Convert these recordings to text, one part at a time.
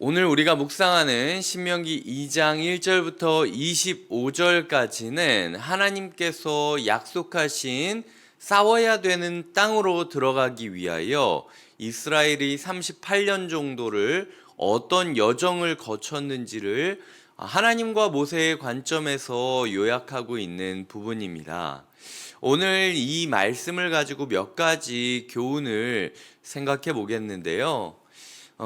오늘 우리가 묵상하는 신명기 2장 1절부터 25절까지는 하나님께서 약속하신 싸워야 되는 땅으로 들어가기 위하여 이스라엘이 38년 정도를 어떤 여정을 거쳤는지를 하나님과 모세의 관점에서 요약하고 있는 부분입니다. 오늘 이 말씀을 가지고 몇 가지 교훈을 생각해 보겠는데요.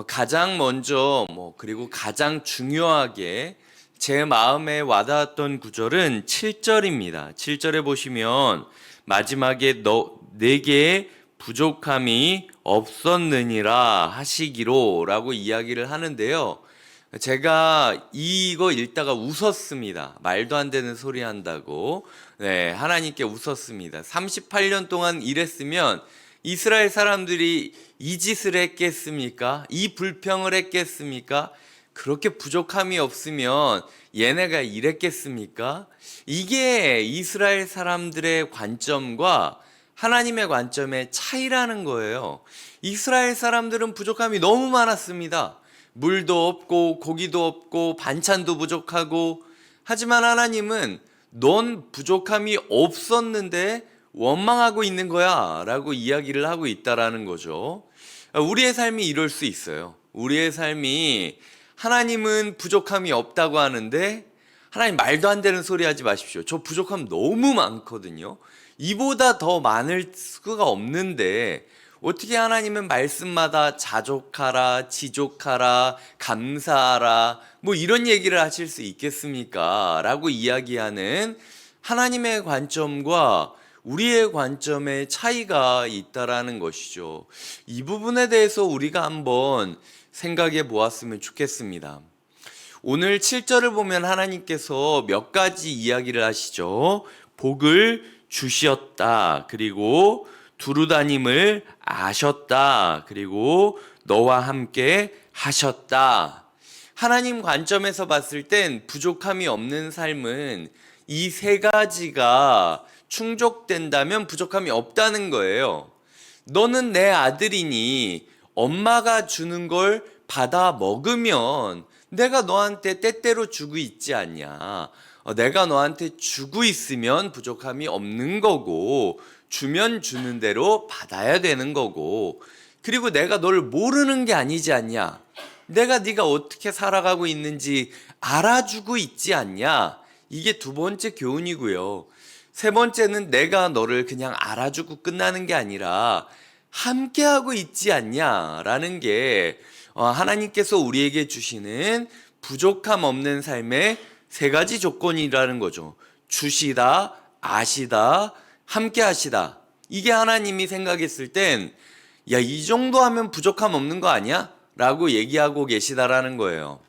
가장 먼저 그리고 가장 중요하게 제 마음에 와닿았던 구절은 7절입니다. 7절에 보시면 마지막에 내게 부족함이 없었느니라 하시기로 라고 이야기를 하는데요. 제가 이거 읽다가 웃었습니다. 말도 안 되는 소리 한다고. 하나님께 웃었습니다. 38년 동안 일했으면 이스라엘 사람들이 이 짓을 했겠습니까? 이 불평을 했겠습니까? 그렇게 부족함이 없으면 얘네가 이랬겠습니까? 이게 이스라엘 사람들의 관점과 하나님의 관점의 차이라는 거예요. 이스라엘 사람들은 부족함이 너무 많았습니다. 물도 없고 고기도 없고 반찬도 부족하고, 하지만 하나님은 넌 부족함이 없었는데 원망하고 있는 거야 라고 이야기를 하고 있다라는 거죠. 우리의 삶이 이럴 수 있어요. 우리의 삶이 하나님은 부족함이 없다고 하는데, 하나님 말도 안 되는 소리 하지 마십시오. 저 부족함 너무 많거든요. 이보다 더 많을 수가 없는데 어떻게 하나님은 말씀마다 자족하라, 지족하라, 감사하라 이런 얘기를 하실 수 있겠습니까? 라고 이야기하는 하나님의 관점과 우리의 관점의 차이가 있다라는 것이죠. 이 부분에 대해서 우리가 한번 생각해 보았으면 좋겠습니다. 오늘 7절을 보면 하나님께서 몇 가지 이야기를 하시죠. 복을 주셨다. 그리고 두루다님을 아셨다. 그리고 너와 함께 하셨다. 하나님 관점에서 봤을 땐 부족함이 없는 삶은 이 세 가지가 충족된다면 부족함이 없다는 거예요. 너는 내 아들이니 엄마가 주는 걸 받아 먹으면 내가 너한테 때때로 주고 있지 않냐. 내가 너한테 주고 있으면 부족함이 없는 거고, 주면 주는 대로 받아야 되는 거고, 그리고 내가 널 모르는 게 아니지 않냐. 내가 네가 어떻게 살아가고 있는지 알아주고 있지 않냐. 이게 두 번째 교훈이고요. 세 번째는 내가 너를 그냥 알아주고 끝나는 게 아니라 함께하고 있지 않냐라는 게 하나님께서 우리에게 주시는 부족함 없는 삶의 세 가지 조건이라는 거죠. 주시다, 아시다, 함께하시다. 이게 하나님이 생각했을 땐 야, 이 정도 하면 부족함 없는 거 아니야? 라고 얘기하고 계시다라는 거예요.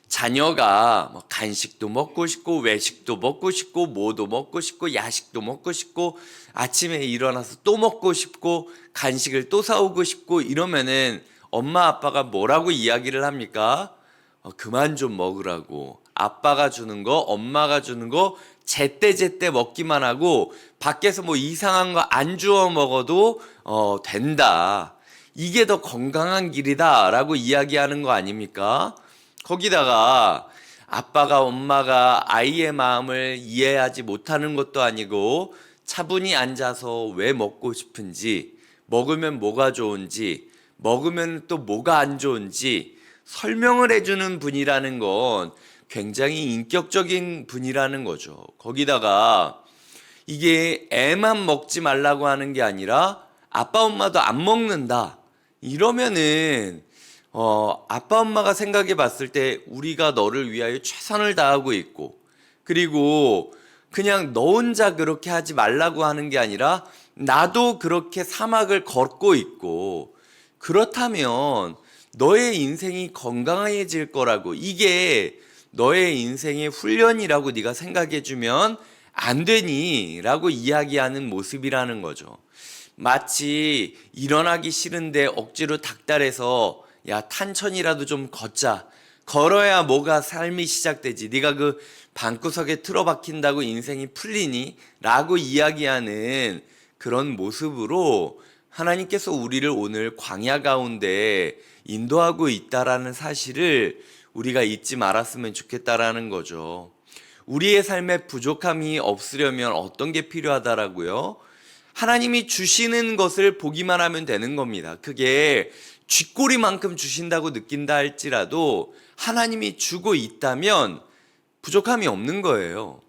자녀가 간식도 먹고 싶고 외식도 먹고 싶고 뭐도 먹고 싶고 야식도 먹고 싶고 아침에 일어나서 또 먹고 싶고 간식을 또 사오고 싶고 이러면은 엄마 아빠가 뭐라고 이야기를 합니까? 그만 좀 먹으라고. 아빠가 주는 거, 엄마가 주는 거 제때제때 먹기만 하고 밖에서 이상한 거 안 주워 먹어도 된다. 이게 더 건강한 길이다 라고 이야기하는 거 아닙니까? 거기다가 아빠가 엄마가 아이의 마음을 이해하지 못하는 것도 아니고 차분히 앉아서 왜 먹고 싶은지, 먹으면 뭐가 좋은지, 먹으면 또 뭐가 안 좋은지 설명을 해주는 분이라는 건 굉장히 인격적인 분이라는 거죠. 거기다가 이게 애만 먹지 말라고 하는 게 아니라 아빠 엄마도 안 먹는다. 이러면은 아빠 엄마가 생각해 봤을 때 우리가 너를 위하여 최선을 다하고 있고, 그리고 그냥 너 혼자 그렇게 하지 말라고 하는 게 아니라 나도 그렇게 사막을 걷고 있고, 그렇다면 너의 인생이 건강해질 거라고, 이게 너의 인생의 훈련이라고 네가 생각해 주면 안 되니? 라고 이야기하는 모습이라는 거죠. 마치 일어나기 싫은데 억지로 닥달해서 야, 탄천이라도 좀 걷자. 걸어야 뭐가 삶이 시작되지. 네가 그 방구석에 틀어박힌다고 인생이 풀리니? 라고 이야기하는 그런 모습으로 하나님께서 우리를 오늘 광야 가운데 인도하고 있다라는 사실을 우리가 잊지 말았으면 좋겠다라는 거죠. 우리의 삶에 부족함이 없으려면 어떤 게 필요하다라고요? 하나님이 주시는 것을 보기만 하면 되는 겁니다. 그게 쥐꼬리만큼 주신다고 느낀다 할지라도 하나님이 주고 있다면 부족함이 없는 거예요.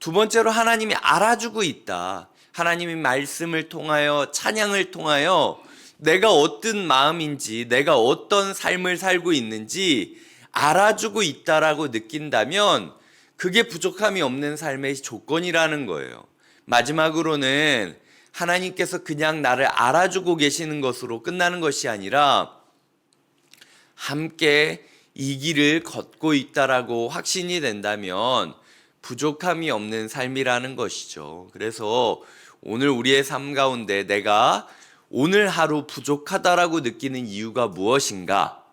두 번째로 하나님이 알아주고 있다. 하나님의 말씀을 통하여, 찬양을 통하여 내가 어떤 마음인지, 내가 어떤 삶을 살고 있는지 알아주고 있다라고 느낀다면 그게 부족함이 없는 삶의 조건이라는 거예요. 마지막으로는 하나님께서 그냥 나를 알아주고 계시는 것으로 끝나는 것이 아니라 함께 이 길을 걷고 있다라고 확신이 된다면 부족함이 없는 삶이라는 것이죠. 그래서 오늘 우리의 삶 가운데 내가 오늘 하루 부족하다라고 느끼는 이유가 무엇인가?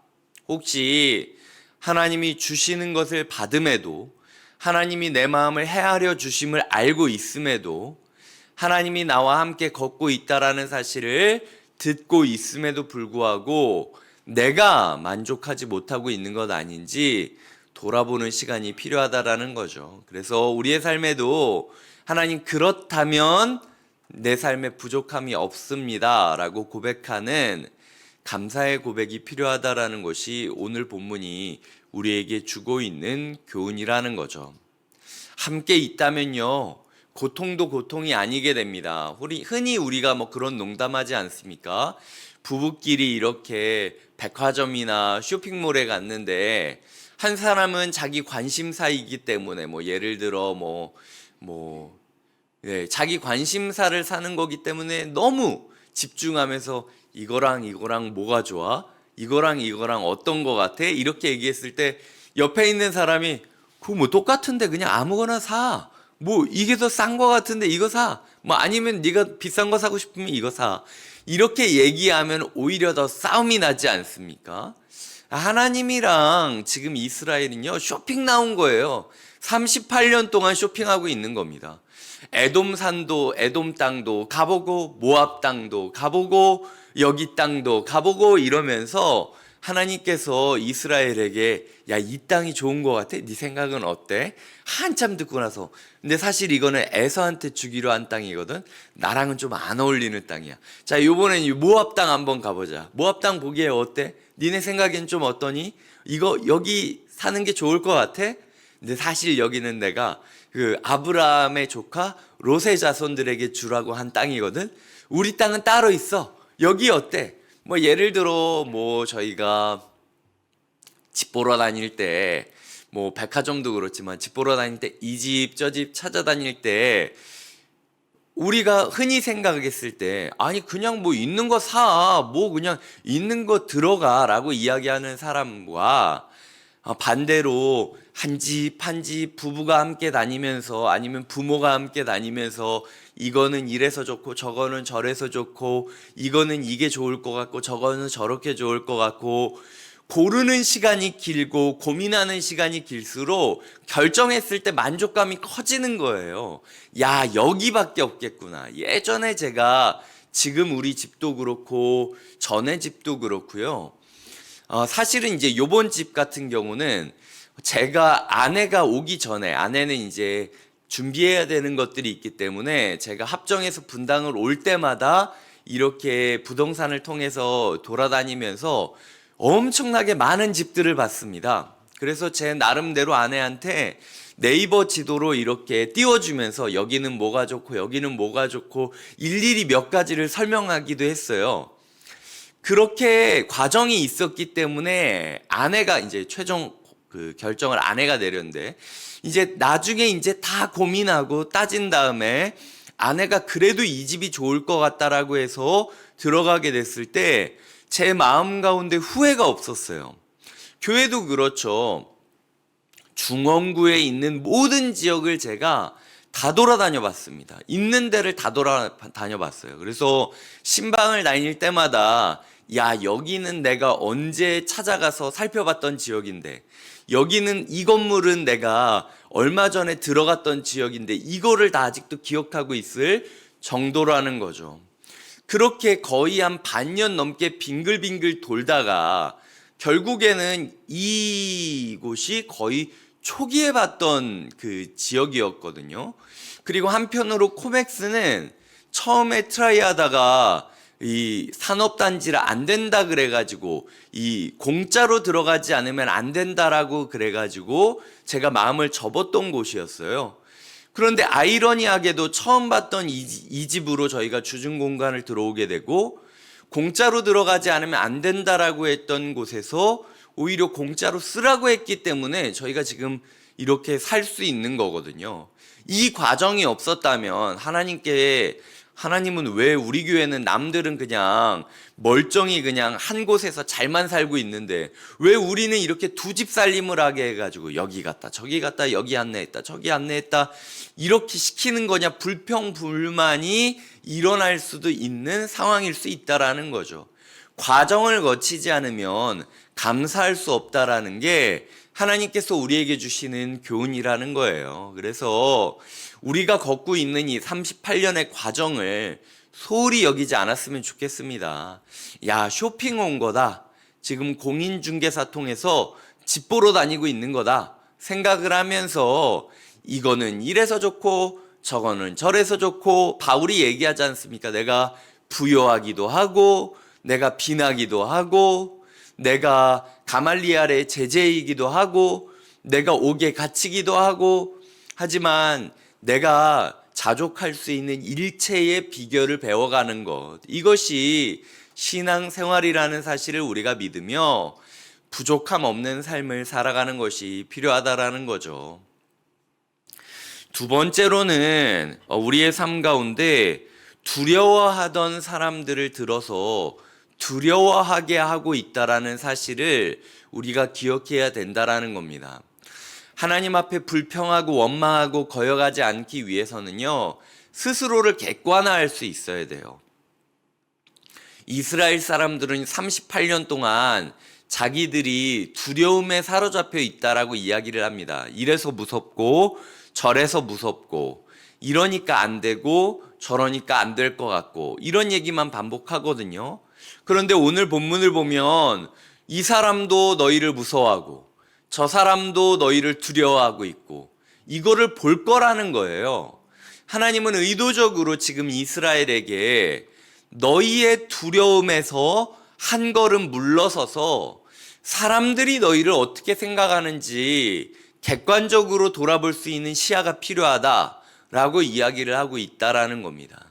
혹시 하나님이 주시는 것을 받음에도, 하나님이 내 마음을 헤아려 주심을 알고 있음에도, 하나님이 나와 함께 걷고 있다라는 사실을 듣고 있음에도 불구하고 내가 만족하지 못하고 있는 것 아닌지 돌아보는 시간이 필요하다라는 거죠. 그래서 우리의 삶에도 하나님 그렇다면 내 삶에 부족함이 없습니다 라고 고백하는 감사의 고백이 필요하다라는 것이 오늘 본문이 우리에게 주고 있는 교훈이라는 거죠. 함께 있다면요, 고통도 고통이 아니게 됩니다. 흔히 우리가 뭐 그런 농담하지 않습니까? 부부끼리 이렇게 백화점이나 쇼핑몰에 갔는데 한 사람은 자기 관심사이기 때문에 예를 들어 자기 관심사를 사는 거기 때문에 너무 집중하면서 이거랑 이거랑 뭐가 좋아? 이거랑 이거랑 어떤 거 같아? 이렇게 얘기했을 때 옆에 있는 사람이 그거 뭐 똑같은데 그냥 아무거나 사. 이게 더 싼 거 같은데 이거 사. 아니면 네가 비싼 거 사고 싶으면 이거 사. 이렇게 얘기하면 오히려 더 싸움이 나지 않습니까? 하나님이랑 지금 이스라엘은요, 쇼핑 나온 거예요. 38년 동안 쇼핑하고 있는 겁니다. 에돔산도, 에돔 땅도 가보고, 모압 땅도 가보고, 여기 땅도 가보고 이러면서 하나님께서 이스라엘에게 야, 이 땅이 좋은 것 같아? 네 생각은 어때? 한참 듣고 나서 근데 사실 이거는 에서한테 주기로 한 땅이거든. 나랑은 좀 안 어울리는 땅이야. 자, 이번엔 모압 땅 한번 가보자. 모압 땅 보기에 어때? 니네 생각엔 좀 어떠니? 이거 여기 사는 게 좋을 것 같아? 근데 사실 여기는 내가 그 아브라함의 조카 롯의 자손들에게 주라고 한 땅이거든. 우리 땅은 따로 있어. 여기 어때? 예를 들어 저희가 집 보러 다닐 때 백화점도 그렇지만 집 보러 다닐 때 이 집 저 집 찾아다닐 때 우리가 흔히 생각했을 때 아니 그냥 있는 거 사, 그냥 있는 거 들어가라고 이야기하는 사람과 반대로 한 집 부부가 함께 다니면서 아니면 부모가 함께 다니면서 이거는 이래서 좋고 저거는 저래서 좋고 이거는 이게 좋을 것 같고 저거는 저렇게 좋을 것 같고 고르는 시간이 길고 고민하는 시간이 길수록 결정했을 때 만족감이 커지는 거예요. 야, 여기밖에 없겠구나. 예전에 제가 지금 우리 집도 그렇고 전에 집도 그렇고요. 사실은 이제 요번 집 같은 경우는 제가 아내가 오기 전에 아내는 이제 준비해야 되는 것들이 있기 때문에 제가 합정해서 분당을 올 때마다 이렇게 부동산을 통해서 돌아다니면서 엄청나게 많은 집들을 봤습니다. 그래서 제 나름대로 아내한테 네이버 지도로 이렇게 띄워주면서 여기는 뭐가 좋고 여기는 뭐가 좋고 일일이 몇 가지를 설명하기도 했어요. 그렇게 과정이 있었기 때문에 아내가 이제 최종 그 결정을 아내가 내렸는데 이제 나중에 이제 다 고민하고 따진 다음에 아내가 그래도 이 집이 좋을 것 같다라고 해서 들어가게 됐을 때 제 마음 가운데 후회가 없었어요. 교회도 그렇죠. 중원구에 있는 모든 지역을 제가 다 돌아다녀 봤습니다. 있는 데를 다 돌아다녀 봤어요. 그래서 신방을 다닐 때마다 야, 여기는 내가 언제 찾아가서 살펴봤던 지역인데 여기는 이 건물은 내가 얼마 전에 들어갔던 지역인데 이거를 다 아직도 기억하고 있을 정도라는 거죠. 그렇게 거의 한 반년 넘게 빙글빙글 돌다가 결국에는 이곳이 거의 초기에 봤던 그 지역이었거든요. 그리고 한편으로 코맥스는 처음에 트라이 하다가 이 산업단지라 안 된다 그래가지고 이 공짜로 들어가지 않으면 안 된다라고 그래가지고 제가 마음을 접었던 곳이었어요. 그런데 아이러니하게도 처음 봤던 이 집으로 저희가 주중 공간을 들어오게 되고 공짜로 들어가지 않으면 안 된다라고 했던 곳에서 오히려 공짜로 쓰라고 했기 때문에 저희가 지금 이렇게 살 수 있는 거거든요. 이 과정이 없었다면 하나님은 왜 우리 교회는 남들은 그냥 멀쩡히 그냥 한 곳에서 잘만 살고 있는데 왜 우리는 이렇게 두 집 살림을 하게 해가지고 여기 갔다 저기 갔다 여기 안내했다 저기 안내했다 이렇게 시키는 거냐, 불평불만이 일어날 수도 있는 상황일 수 있다라는 거죠. 과정을 거치지 않으면 감사할 수 없다라는 게 하나님께서 우리에게 주시는 교훈이라는 거예요. 그래서 우리가 걷고 있는 이 38년의 과정을 소홀히 여기지 않았으면 좋겠습니다. 야, 쇼핑 온 거다. 지금 공인중개사 통해서 집 보러 다니고 있는 거다. 생각을 하면서 이거는 이래서 좋고 저거는 저래서 좋고 바울이 얘기하지 않습니까? 내가 부요하기도 하고 내가 빈하기도 하고 내가 가말리알의 제자이기도 하고 내가 옥에 갇히기도 하고 하지만 내가 자족할 수 있는 일체의 비결을 배워가는 것, 이것이 신앙생활이라는 사실을 우리가 믿으며 부족함 없는 삶을 살아가는 것이 필요하다라는 거죠. 두 번째로는 우리의 삶 가운데 두려워하던 사람들을 들어서 두려워하게 하고 있다라는 사실을 우리가 기억해야 된다라는 겁니다. 하나님 앞에 불평하고 원망하고 거역하지 않기 위해서는요, 스스로를 객관화할 수 있어야 돼요. 이스라엘 사람들은 38년 동안 자기들이 두려움에 사로잡혀 있다라고 이야기를 합니다. 이래서 무섭고 저래서 무섭고 이러니까 안 되고 저러니까 안 될 것 같고 이런 얘기만 반복하거든요. 그런데 오늘 본문을 보면 이 사람도 너희를 무서워하고 저 사람도 너희를 두려워하고 있고 이거를 볼 거라는 거예요. 하나님은 의도적으로 지금 이스라엘에게 너희의 두려움에서 한 걸음 물러서서 사람들이 너희를 어떻게 생각하는지 객관적으로 돌아볼 수 있는 시야가 필요하다라고 이야기를 하고 있다라는 겁니다.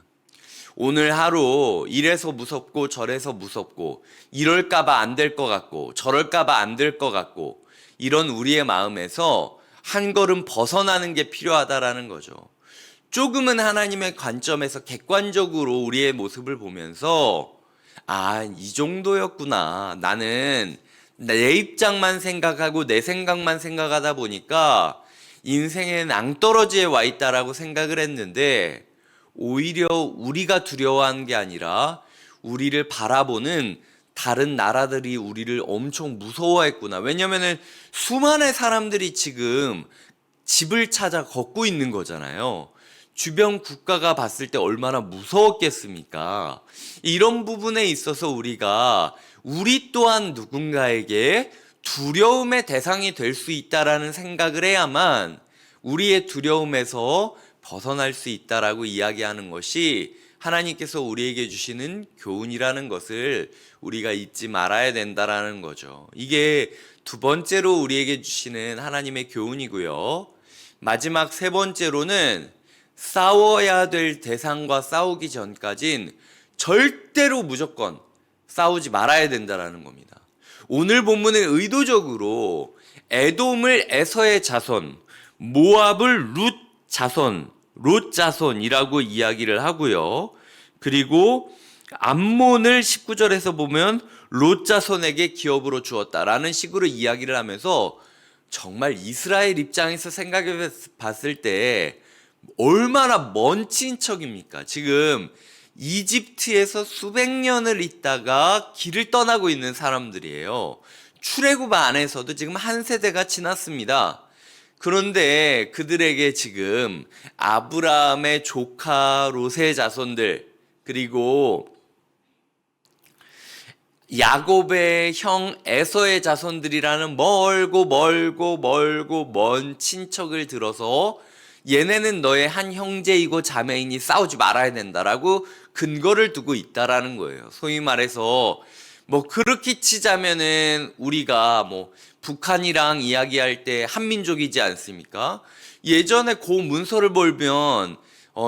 오늘 하루 이래서 무섭고 저래서 무섭고 이럴까봐 안 될 것 같고 저럴까봐 안 될 것 같고 이런 우리의 마음에서 한 걸음 벗어나는 게 필요하다라는 거죠. 조금은 하나님의 관점에서 객관적으로 우리의 모습을 보면서 이 정도였구나. 나는 내 입장만 생각하고 내 생각만 생각하다 보니까 인생의 낭떠러지에 와 있다라고 생각을 했는데 오히려 우리가 두려워하는 게 아니라 우리를 바라보는 다른 나라들이 우리를 엄청 무서워했구나. 왜냐면은 수많은 사람들이 지금 집을 찾아 걷고 있는 거잖아요. 주변 국가가 봤을 때 얼마나 무서웠겠습니까? 이런 부분에 있어서 우리 또한 누군가에게 두려움의 대상이 될 수 있다라는 생각을 해야만 우리의 두려움에서 벗어날 수 있다라고 이야기하는 것이 하나님께서 우리에게 주시는 교훈이라는 것을 우리가 잊지 말아야 된다라는 거죠. 이게 두 번째로 우리에게 주시는 하나님의 교훈이고요. 마지막 세 번째로는 싸워야 될 대상과 싸우기 전까진 절대로 무조건 싸우지 말아야 된다라는 겁니다. 오늘 본문은 의도적으로 에돔을 에서의 자손, 모압을 롯 자손이라고 이야기를 하고요. 그리고 암몬을 19절에서 보면 롯 자손에게 기업으로 주었다라는 식으로 이야기를 하면서 정말 이스라엘 입장에서 생각해 봤을 때 얼마나 먼 친척입니까? 지금 이집트에서 수백 년을 있다가 길을 떠나고 있는 사람들이에요. 출애굽 안에서도 지금 한 세대가 지났습니다. 그런데 그들에게 지금 아브라함의 조카 롯의 자손들 그리고 야곱의 형 에서의 자손들이라는 멀고 멀고 멀고 먼 친척을 들어서 얘네는 너의 한 형제이고 자매이니 싸우지 말아야 된다라고 근거를 두고 있다라는 거예요. 소위 말해서 뭐 그렇게 치자면은 우리가 뭐 북한이랑 이야기할 때 한민족이지 않습니까? 예전에 그 문서를 보면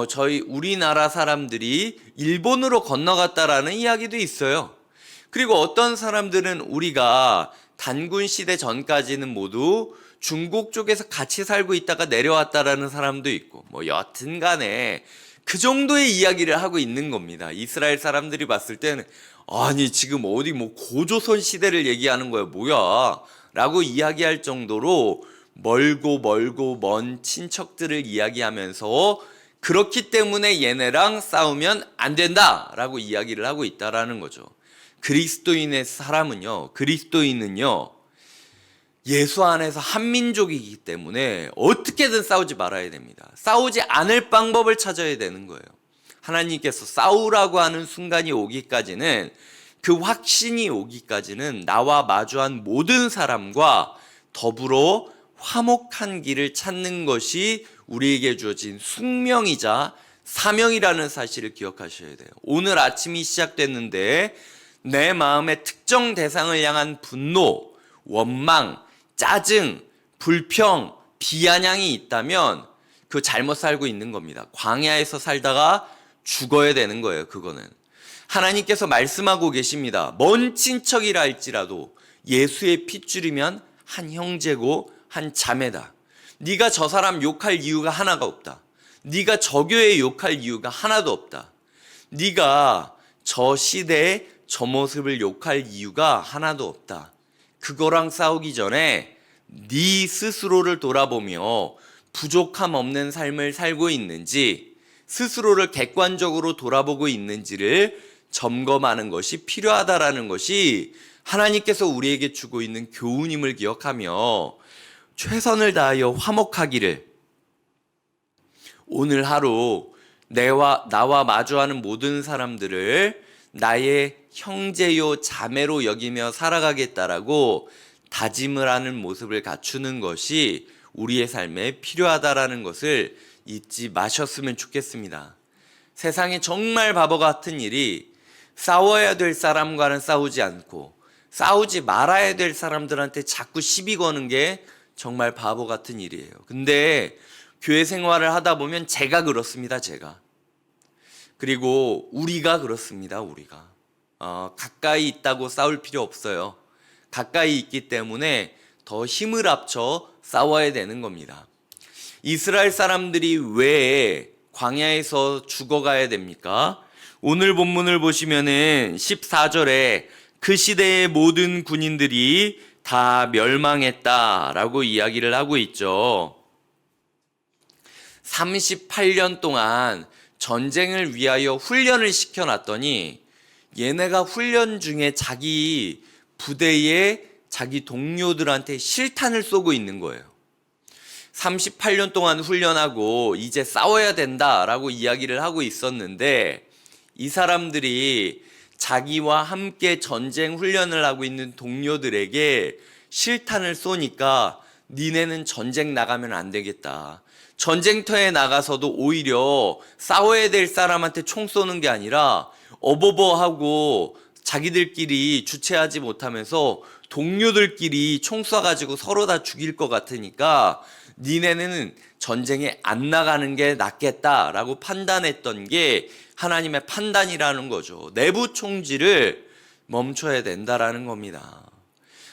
저희 우리나라 사람들이 일본으로 건너갔다라는 이야기도 있어요. 그리고 어떤 사람들은 우리가 단군 시대 전까지는 모두 중국 쪽에서 같이 살고 있다가 내려왔다라는 사람도 있고, 뭐 여튼 간에 그 정도의 이야기를 하고 있는 겁니다. 이스라엘 사람들이 봤을 때는 아니 지금 어디 뭐 고조선 시대를 얘기하는 거야 뭐야 라고 이야기할 정도로 멀고 멀고 먼 친척들을 이야기하면서 그렇기 때문에 얘네랑 싸우면 안 된다라고 이야기를 하고 있다라는 거죠. 그리스도인의 사람은요, 그리스도인은요, 예수 안에서 한민족이기 때문에 어떻게든 싸우지 말아야 됩니다. 싸우지 않을 방법을 찾아야 되는 거예요. 하나님께서 싸우라고 하는 순간이 오기까지는, 그 확신이 오기까지는 나와 마주한 모든 사람과 더불어 화목한 길을 찾는 것이 우리에게 주어진 숙명이자 사명이라는 사실을 기억하셔야 돼요. 오늘 아침이 시작됐는데 내 마음에 특정 대상을 향한 분노, 원망, 짜증, 불평, 비아냥이 있다면 그 잘못 살고 있는 겁니다. 광야에서 살다가 죽어야 되는 거예요. 그거는 하나님께서 말씀하고 계십니다. 먼 친척이라 할지라도 예수의 핏줄이면 한 형제고 한 자매다. 네가 저 사람 욕할 이유가 하나가 없다. 네가 저 교회 욕할 이유가 하나도 없다. 네가 저 시대에 저 모습을 욕할 이유가 하나도 없다. 그거랑 싸우기 전에 네 스스로를 돌아보며 부족함 없는 삶을 살고 있는지, 스스로를 객관적으로 돌아보고 있는지를 점검하는 것이 필요하다라는 것이 하나님께서 우리에게 주고 있는 교훈임을 기억하며 최선을 다하여 화목하기를, 오늘 하루 나와 마주하는 모든 사람들을 나의 형제요 자매로 여기며 살아가겠다라고 다짐을 하는 모습을 갖추는 것이 우리의 삶에 필요하다라는 것을 잊지 마셨으면 좋겠습니다. 세상에 정말 바보 같은 일이 싸워야 될 사람과는 싸우지 않고 싸우지 말아야 될 사람들한테 자꾸 시비 거는 게 정말 바보 같은 일이에요. 근데 교회 생활을 하다 보면 제가 그렇습니다. 제가. 그리고 우리가 그렇습니다. 우리가. 가까이 있다고 싸울 필요 없어요. 가까이 있기 때문에 더 힘을 합쳐 싸워야 되는 겁니다. 이스라엘 사람들이 왜 광야에서 죽어가야 됩니까? 오늘 본문을 보시면은 14절에 그 시대의 모든 군인들이 다 멸망했다라고 이야기를 하고 있죠. 38년 동안 전쟁을 위하여 훈련을 시켜놨더니 얘네가 훈련 중에 자기 부대에 자기 동료들한테 실탄을 쏘고 있는 거예요. 38년 동안 훈련하고 이제 싸워야 된다라고 이야기를 하고 있었는데 이 사람들이 자기와 함께 전쟁 훈련을 하고 있는 동료들에게 실탄을 쏘니까 니네는 전쟁 나가면 안 되겠다. 전쟁터에 나가서도 오히려 싸워야 될 사람한테 총 쏘는 게 아니라 어버버하고 자기들끼리 주체하지 못하면서 동료들끼리 총 쏴가지고 서로 다 죽일 것 같으니까 니네는 전쟁에 안 나가는 게 낫겠다라고 판단했던 게 하나님의 판단이라는 거죠. 내부 총질을 멈춰야 된다라는 겁니다.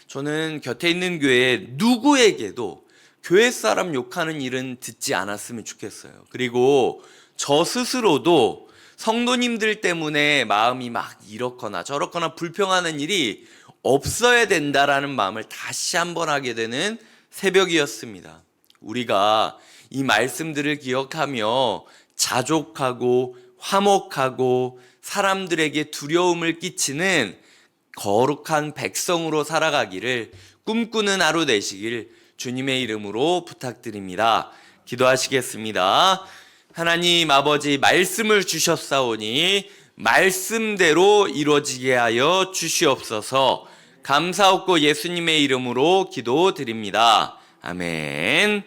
저는 곁에 있는 교회에 누구에게도 교회 사람 욕하는 일은 듣지 않았으면 좋겠어요. 그리고 저 스스로도 성도님들 때문에 마음이 막 이렇거나 저렇거나 불평하는 일이 없어야 된다라는 마음을 다시 한번 하게 되는 새벽이었습니다. 우리가 이 말씀들을 기억하며 자족하고 화목하고 사람들에게 두려움을 끼치는 거룩한 백성으로 살아가기를 꿈꾸는 하루 되시길 주님의 이름으로 부탁드립니다. 기도하시겠습니다. 하나님 아버지, 말씀을 주셨사오니 말씀대로 이루어지게 하여 주시옵소서. 감사없고 예수님의 이름으로 기도드립니다. 아멘.